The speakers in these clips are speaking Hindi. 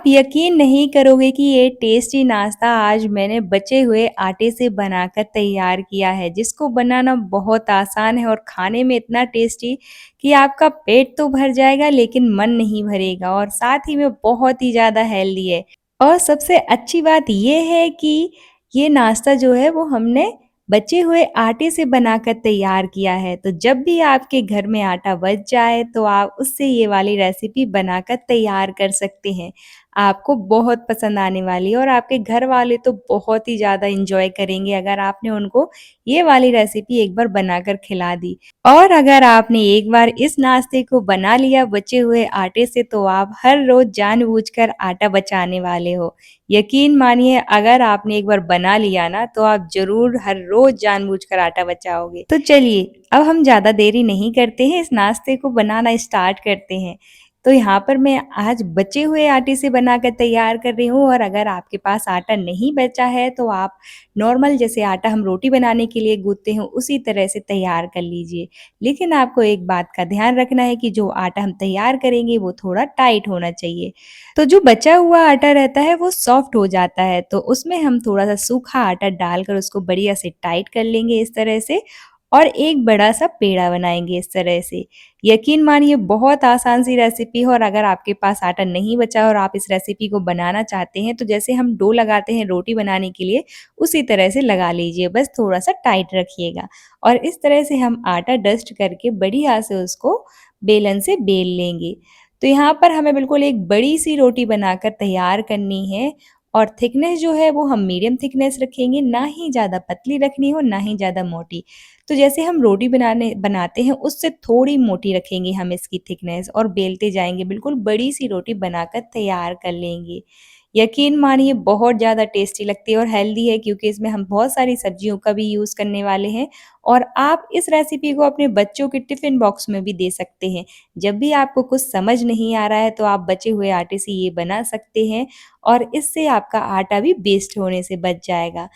आप यकीन नहीं करोगे कि ये टेस्टी नाश्ता आज मैंने बचे हुए आटे से बनाकर तैयार किया है, जिसको बनाना बहुत आसान है और खाने में इतना टेस्टी कि आपका पेट तो भर जाएगा लेकिन मन नहीं भरेगा और साथ ही में बहुत ही ज़्यादा हेल्दी है। और सबसे अच्छी बात ये है कि ये नाश्ता जो है वो हमने बचे हुए आटे से बनाकर तैयार किया है। तो जब भी आपके घर में आटा बच जाए तो आप उससे ये वाली रेसिपी बनाकर तैयार कर सकते हैं। आपको बहुत पसंद आने वाली है और आपके घर वाले तो बहुत ही ज़्यादा एंजॉय करेंगे अगर आपने उनको ये वाली रेसिपी एक बार बनाकर खिला दी। और अगर आपने एक बार इस नाश्ते को बना लिया बचे हुए आटे से तो आप हर रोज़ जानबूझकर आटा बचाने वाले हो। यकीन मानिए अगर आपने एक बार बना लिया ना तो आप ज़रूर हर रोज़ जानबूझकर आटा बचाओगे। तो चलिए अब हम ज़्यादा देरी नहीं करते हैं, इस नाश्ते को बनाना स्टार्ट करते हैं। तो यहाँ पर मैं आज बचे हुए आटे से बनाकर तैयार कर रही हूँ और अगर आपके पास आटा नहीं बचा है तो आप नॉर्मल जैसे आटा हम रोटी बनाने के लिए गूँथते हैं उसी तरह से तैयार कर लीजिए। लेकिन आपको एक बात का ध्यान रखना है कि जो आटा हम तैयार करेंगे वो थोड़ा टाइट होना चाहिए। तो जो बचा हुआ आटा रहता है वो सॉफ्ट हो जाता है तो उसमें हम थोड़ा-सा सूखा आटा डालकर उसको बढ़िया से टाइट कर लेंगे इस तरह से और एक बड़ा-सा पेड़ा बनाएँगे इस तरह से। यकीन मानिए बहुत आसान सी रेसिपी है और अगर आपके पास आटा नहीं बचा और आप इस रेसिपी को बनाना चाहते हैं तो जैसे हम डो लगाते हैं रोटी बनाने के लिए उसी तरह से लगा लीजिए, बस थोड़ा-सा टाइट रखिएगा। और इस तरह से हम आटा डस्ट करके बढ़िया से उसको बेलन से बेल लेंगे। तो यहाँ पर हमें बिल्कुल एक बड़ी-सी रोटी बनाकर तैयार करनी है और थिकनेस जो है वो हम मीडियम थिकनेस रखेंगे, ना ही ज़्यादा पतली रखनी हो, ना ही ज़्यादा मोटी। तो जैसे हम रोटी बनाते हैं उससे थोड़ी मोटी रखेंगे हम इसकी थिकनेस और बेलते जाएँगे, बिल्कुल बड़ी-सी रोटी बनाकर तैयार कर लेंगे। यकीन मानिए बहुत ज़्यादा टेस्टी लगती है और हेल्दी है क्योंकि इसमें हम बहुत सारी सब्जियों का भी यूज़ करने वाले हैं और आप इस रेसिपी को अपने बच्चों के टिफ़िन बॉक्स में भी दे सकते हैं। जब भी आपको कुछ समझ नहीं आ रहा है तो आप बचे हुए आटे से ये बना सकते हैं और इससे आपका आटा भी वेस्ट होने से बच जाएगा।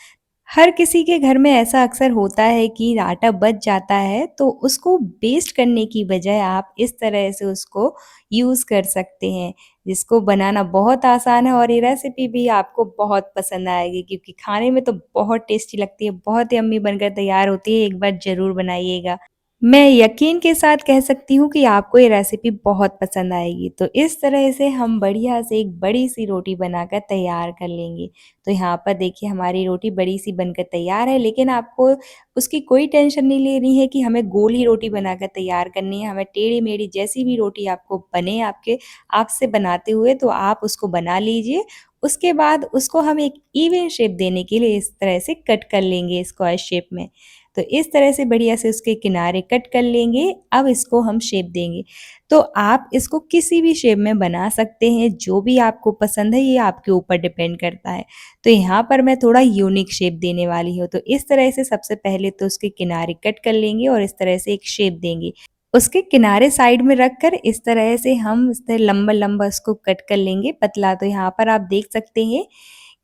हर किसी के घर में ऐसा अक्सर होता है कि आटा बच जाता है तो उसको वेस्ट करने की बजाय आप इस तरह से उसको यूज़ कर सकते हैं, जिसको बनाना बहुत आसान है और ये रेसिपी भी आपको बहुत पसंद आएगी क्योंकि खाने में तो बहुत टेस्टी लगती है, बहुत यम्मी बनकर तैयार होती है, एक बार ज़रूर बनाइएगा। मैं यकीन के साथ कह सकती हूँ कि आपको ये रेसिपी बहुत पसंद आएगी। तो इस तरह से हम बढ़िया से एक बड़ी-सी रोटी बनाकर तैयार कर लेंगे। तो यहाँ पर देखिए हमारी रोटी बड़ी-सी बनकर तैयार है, लेकिन आपको उसकी कोई टेंशन नहीं लेनी है कि हमें गोल ही रोटी बनाकर तैयार करनी है। हमें टेढ़ी-मेढ़ी जैसी भी रोटी आपको बने आपके आप से बनाते हुए तो आप उसको बना लीजिए। उसके बाद उसको हम एक इवन शेप देने के लिए इस तरह से कट कर लेंगे स्क्वायर शेप में। तो इस तरह से बढ़िया से उसके किनारे कट कर लेंगे। अब इसको हम शेप देंगे। तो आप इसको किसी भी शेप में बना सकते हैं, जो भी आपको पसंद है ये आपके ऊपर डिपेंड करता है। तो यहाँ पर मैं थोड़ा यूनिक शेप देने वाली हूँ। तो इस तरह से सबसे पहले तो उसके किनारे कट कर लेंगे और इस तरह से एक शेप देंगे। उसके किनारे साइड में रखकर इस तरह से हम इस तरह लंबा-लंबा उसको कट कर लेंगे पतला। तो यहाँ पर आप देख सकते हैं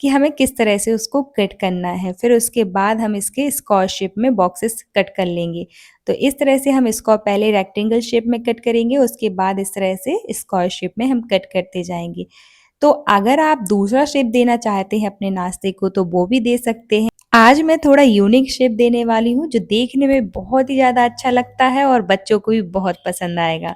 कि हमें किस तरह से उसको कट करना है। फिर उसके बाद हम इसके स्क्वायर शेप में बॉक्सेस कट कर लेंगे। तो इस तरह से हम इसको पहले रेक्टेंगल शेप में कट करेंगे, उसके बाद इस तरह से स्क्वायर शेप में हम कट करते जाएँगे। तो अगर आप दूसरा शेप देना चाहते हैं अपने नाश्ते को तो वो भी दे सकते हैं। आज मैं थोड़ा यूनिक शेप देने वाली हूँ जो देखने में बहुत ही ज़्यादा अच्छा लगता है और बच्चों को भी बहुत पसंद आएगा।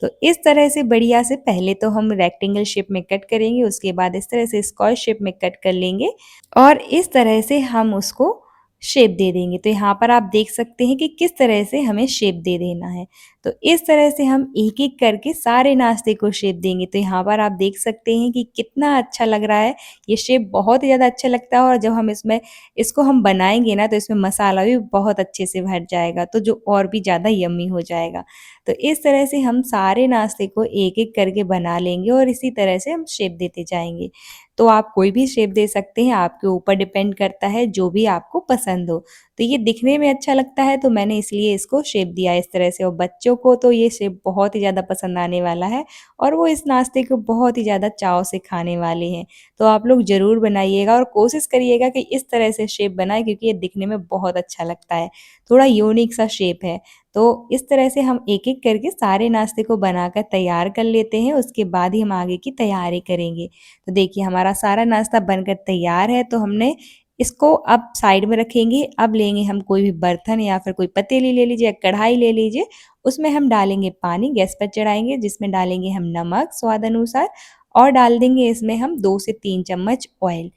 तो इस तरह से बढ़िया से पहले तो हम रेक्टेंगल शेप में कट करेंगे, उसके बाद इस तरह से स्क्वायर शेप में कट कर लेंगे और इस तरह से हम उसको शेप दे देंगे। तो यहाँ पर आप देख सकते हैं कि किस तरह से हमें शेप दे देना है। तो इस तरह से हम एक-एक करके सारे नाश्ते को शेप देंगे। तो यहाँ पर आप देख सकते हैं कि कितना अच्छा लग रहा है। ये शेप बहुत ही ज़्यादा अच्छा लगता है और जब हम इसको हम बनाएँगे ना तो इसमें मसाला भी बहुत अच्छे से भर जाएगा, तो जो और भी ज़्यादा यम्मी हो जाएगा। तो इस तरह से हम सारे नाश्ते को एक-एक करके बना लेंगे और इसी तरह से हम शेप देते जाएँगे। तो आप कोई भी शेप दे सकते हैं, आपके ऊपर डिपेंड करता है जो भी आपको पसंद हो। तो ये दिखने में अच्छा लगता है तो मैंने इसलिए इसको शेप दिया इस तरह से और बच्चों को तो ये शेप बहुत ही ज़्यादा पसंद आने वाला है और वो इस नाश्ते को बहुत ही ज़्यादा चाव से खाने वाले हैं। तो आप लोग ज़रूर बनाइएगा और कोशिश करिएगा कि इस तरह से शेप बनाएँ क्योंकि ये दिखने में बहुत अच्छा लगता है। थोड़ा यूनिक सा शेप है। तो इस तरह से हम एक-एक करके सारे नाश्ते को बनाकर तैयार कर लेते हैं, उसके बाद ही हम आगे की तैयारी करेंगे। तो देखिए हमारा सारा नाश्ता बनकर तैयार है, तो हमने इसको अब साइड में रखेंगे। अब लेंगे हम कोई भी बर्तन या फिर कोई पतीली ले लीजिए या कढ़ाई ले लीजिए, उसमें हम डालेंगे पानी, गैस पर चढ़ाएँगे, जिसमें डालेंगे हम नमक स्वाद अनुसार और डाल देंगे इसमें हम 2 से 3 चम्मच ऑयल।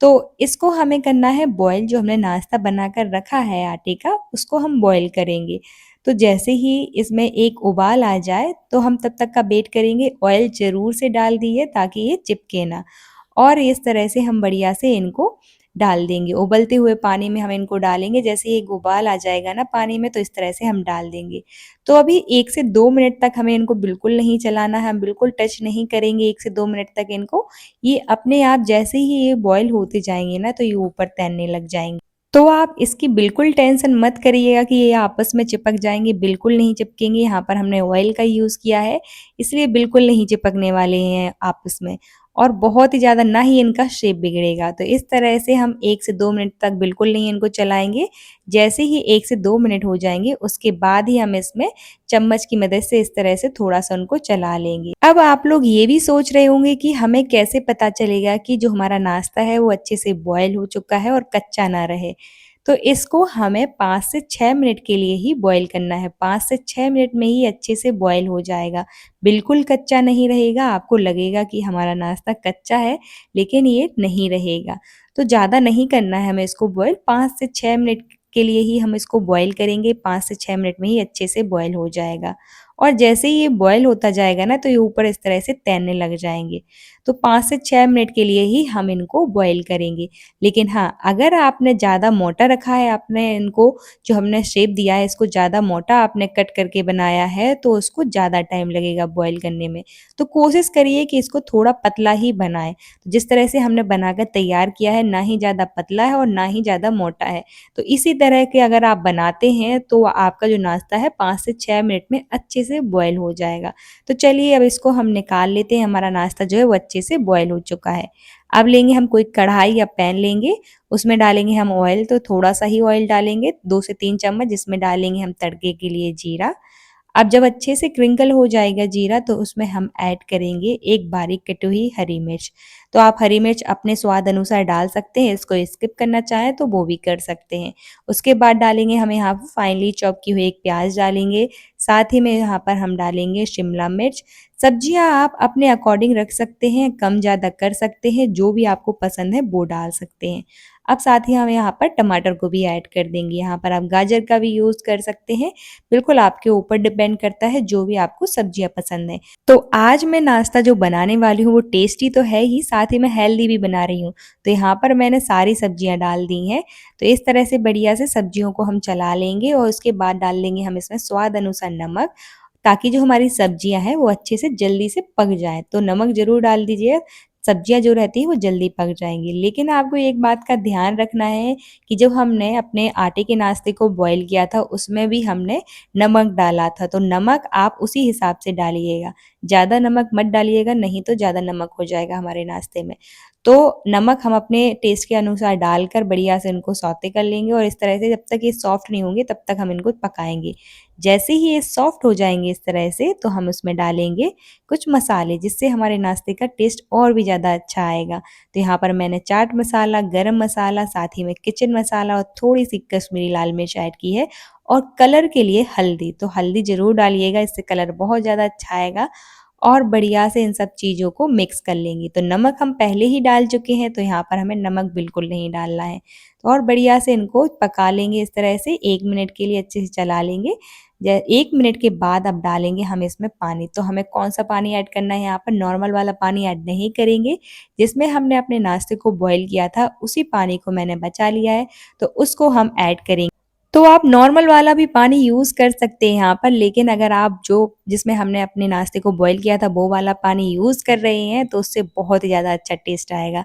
तो इसको हमें करना है बॉयल, जो हमने नाश्ता बनाकर रखा है आटे का, उसको हम बॉयल करेंगे। तो जैसे ही इसमें एक उबाल आ जाए, तो हम तब तक का वेट करेंगे। ऑयल ज़रूर से डाल दिए ताकि ये चिपके ना, और इस तरह से हम बढ़िया से इनको डाल देंगे। उबलते हुए पानी में हम इनको डालेंगे, जैसे ही एक उबाल आ जाएगा ना पानी में, तो इस तरह से हम डाल देंगे। तो अभी 1 से 2 मिनट तक हमें इनको बिल्कुल नहीं चलाना है, हम बिल्कुल टच नहीं करेंगे 1 से 2 मिनट तक इनको। ये अपने आप जैसे ही ये बॉयल होते जाएँगे ना, तो ये ऊपर तैरने लग जाएँगे। तो आप इसकी बिल्कुल टेंशन मत करिएगा कि ये आपस में चिपक जाएँगे, बिल्कुल नहीं चिपकेंगे। यहाँ पर हमने ऑयल का यूज़ किया है, इसलिए बिल्कुल नहीं चिपकने वाले हैं आपस में, और बहुत ही ज़्यादा ना ही इनका शेप बिगड़ेगा। तो इस तरह से हम 1 से 2 मिनट तक बिल्कुल नहीं इनको चलाएँगे। जैसे ही 1 से 2 मिनट हो जाएँगे, उसके बाद ही हम इसमें चम्मच की मदद से इस तरह से थोड़ा-सा उनको चला लेंगे। अब आप लोग ये भी सोच रहे होंगे कि हमें कैसे पता चलेगा कि जो हमारा नाश्ता है वो अच्छे से बॉयल हो चुका है और कच्चा ना रहे। तो इसको हमें 5 से 6 मिनट के लिए ही बॉयल करना है। 5 से 6 मिनट में ही अच्छे से बॉयल हो जाएगा। बिल्कुल कच्चा नहीं रहेगा, आपको लगेगा कि हमारा नाश्ता कच्चा है, लेकिन ये नहीं रहेगा। तो ज़्यादा नहीं करना है हमें इसको बॉयल, 5 से 6 मिनट के लिए ही हम इसको बॉयल करेंगे। 5 से 6 मिनट में ही अच्छे से बॉयल हो जाएगा। और जैसे ही ये बॉयल होता जाएगा ना, तो ये ऊपर इस तरह से तैरने लग जाएँगे। तो 5 से 6 मिनट के लिए ही हम इनको बॉयल करेंगे। लेकिन हाँ, अगर आपने ज़्यादा मोटा रखा है, आपने इनको जो हमने शेप दिया है इसको ज़्यादा मोटा आपने कट करके बनाया है, तो उसको ज़्यादा टाइम लगेगा बॉयल करने में। तो कोशिश करिए कि इसको थोड़ा पतला ही बनाएँ। जिस तरह से हमने बनाकर तैयार किया है, ना ही ज़्यादा पतला है और ना ही ज़्यादा मोटा है। तो इसी तरह के अगर आप बनाते हैं, तो आपका जो नाश्ता है 5 से 6 मिनट में अच्छे से बॉयल हो जाएगा। तो चलिए अब इसको हम निकाल लेते हैं, हमारा नाश्ता जो है वो अच्छे से बॉयल हो चुका है। अब लेंगे हम कोई कढ़ाई या पैन लेंगे, उसमें डालेंगे हम ऑयल, तो थोड़ा-सा ही ऑयल डालेंगे, 2 से 3 चम्मच, जिसमें डालेंगे हम तड़के के लिए जीरा। अब जब अच्छे से क्रिंकल हो जाएगा जीरा, तो उसमें हम ऐड करेंगे एक बारीक कटी हुई हरी मिर्च। तो आप हरी मिर्च अपने स्वाद अनुसार डाल सकते हैं, इसको स्किप करना चाहें तो वो भी कर सकते हैं। उसके बाद डालेंगे हम यहाँ पर फाइनली चॉप की हुई एक प्याज डालेंगे, साथ ही में यहाँ पर हम डालेंगे शिमला मिर्च। सब्जियाँ आप अपने अकॉर्डिंग रख सकते हैं, कम-ज़्यादा कर सकते हैं, जो भी आपको पसंद है वो डाल सकते हैं। अब साथ ही हम यहाँ पर टमाटर को भी ऐड कर देंगे, यहाँ पर आप गाजर का भी यूज़ कर सकते हैं, बिल्कुल आपके ऊपर डिपेंड करता है जो भी आपको सब्जियाँ पसंद हैं। तो आज मैं नाश्ता जो बनाने वाली हूँ वो टेस्टी तो है ही, साथ ही मैं हेल्दी भी बना रही हूँ। तो यहाँ पर मैंने सारी सब्जियाँ डाल दी हैं, तो इस तरह से बढ़िया से सब्जियों को हम चला लेंगे और उसके बाद डाल देंगे हम इसमें स्वाद अनुसार नमक, ताकि जो हमारी सब्जियाँ हैं वो अच्छे से जल्दी से पक जाएँ। तो नमक ज़रूर डाल दीजिए, सब्जियाँ जो रहती हैं वो जल्दी पक जाएँगी। लेकिन आपको एक बात का ध्यान रखना है कि जब हमने अपने आटे के नाश्ते को बॉयल किया था, उसमें भी हमने नमक डाला था, तो नमक आप उसी हिसाब से डालिएगा। ज़्यादा नमक मत डालिएगा, नहीं तो ज़्यादा नमक हो जाएगा हमारे नाश्ते में। तो नमक हम अपने टेस्ट के अनुसार डालकर बढ़िया से इनको सौते कर लेंगे, और इस तरह से जब तक ये सॉफ्ट नहीं होंगे तब तक हम इनको पकाएँगे। जैसे ही ये सॉफ्ट हो जाएँगे इस तरह से, तो हम उसमें डालेंगे कुछ मसाले, जिससे हमारे नाश्ते का टेस्ट और भी ज़्यादा अच्छा आएगा। तो यहाँ पर मैंने चाट मसाला, गरम मसाला, साथ ही में किचन मसाला और थोड़ी-सी कश्मीरी लाल मिर्च ऐड की है, और कलर के लिए हल्दी। तो हल्दी ज़रूर डालिएगा, इससे कलर बहुत ज़्यादा अच्छा आएगा, और बढ़िया से इन सब चीज़ों को मिक्स कर लेंगे। तो नमक हम पहले ही डाल चुके हैं, तो यहाँ पर हमें नमक बिल्कुल नहीं डालना है। तो और बढ़िया से इनको पका लेंगे इस तरह से, 1 मिनट के लिए अच्छे से चला लेंगे। 1 मिनट के बाद अब डालेंगे हम इसमें पानी। तो हमें कौन-सा पानी ऐड करना है, यहाँ पर नॉर्मल वाला पानी ऐड नहीं करेंगे। जिसमें हमने अपने नाश्ते को बॉयल किया था, उसी पानी को मैंने बचा लिया है, तो उसको हम ऐड करेंगे। तो आप नॉर्मल वाला भी पानी यूज़ कर सकते हैं यहाँ पर, लेकिन अगर आप जो जिसमें हमने अपने नाश्ते को बॉयल किया था वो वाला पानी यूज़ कर रहे हैं, तो उससे बहुत ही ज़्यादा अच्छा टेस्ट आएगा।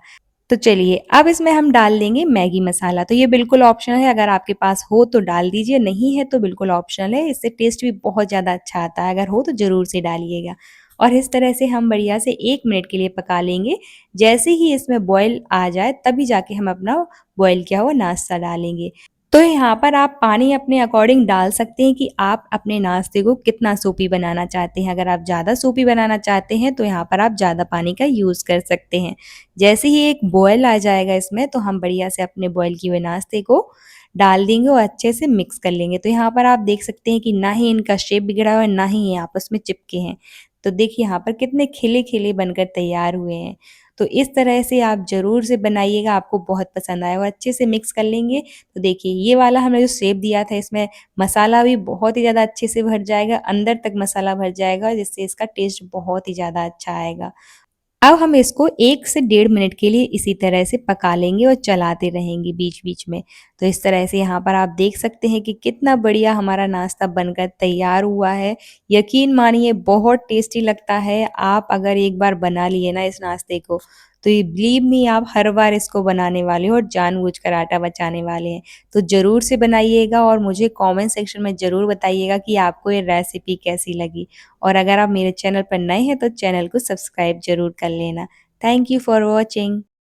तो चलिए अब इसमें हम डाल देंगे मैगी मसाला। तो ये बिल्कुल ऑप्शनल है, अगर आपके पास हो तो डाल दीजिए, नहीं है तो बिल्कुल ऑप्शनल है। इससे टेस्ट भी बहुत ज़्यादा अच्छा आता है, अगर हो तो ज़रूर से डालिएगा। और इस तरह से हम बढ़िया से 1 मिनट के लिए पका लेंगे। जैसे ही इसमें बॉयल आ जाए, तभी जाके हम अपना बॉयल किया हुआ नाश्ता डालेंगे। तो यहाँ पर आप पानी अपने अकॉर्डिंग डाल सकते हैं कि आप अपने नाश्ते को कितना सूपी बनाना चाहते हैं। अगर आप ज़्यादा सूपी बनाना चाहते हैं तो यहाँ पर आप ज़्यादा पानी का यूज़ कर सकते हैं। जैसे ही एक बॉयल आ जाएगा इसमें तो हम बढ़िया से अपने बॉयल किए हुए नाश्ते को डाल देंगे और अच्छे से मिक्स कर लेंगे। तो यहाँ पर आप देख सकते हैं कि ना ही इनका शेप बिगड़ा हुआ है, ना ही ये आपस में चिपके हैं। तो देखिए यहाँ पर कितने खिले-खिले बनकर तैयार हुए हैं। तो इस तरह से आप ज़रूर से बनाइएगा, आपको बहुत पसंद आएगा और अच्छे से मिक्स कर लेंगे। तो देखिए ये वाला हमने जो शेप दिया था इसमें मसाला भी बहुत ही ज़्यादा अच्छे से भर जाएगा, अंदर तक मसाला भर जाएगा जिससे इसका टेस्ट बहुत ही ज़्यादा अच्छा आएगा। अब हम इसको 1 से डेढ़ मिनट के लिए इसी तरह से पका लेंगे और चलाते रहेंगे बीच-बीच में। तो इस तरह से यहाँ पर आप देख सकते हैं कि कितना बढ़िया हमारा नाश्ता बनकर तैयार हुआ है। यकीन मानिए बहुत टेस्टी लगता है। आप अगर एक बार बना लिए ना इस नाश्ते को, तो ये बिलीव मी आप हर बार इसको बनाने वाले हो और जानबूझकर आटा बचाने वाले हैं। तो ज़रूर से बनाइएगा और मुझे कमेंट सेक्शन में ज़रूर बताइएगा कि आपको ये रेसिपी कैसी लगी। और अगर आप मेरे चैनल पर नए हैं तो चैनल को सब्सक्राइब ज़रूर कर लेना। Thank you for watching.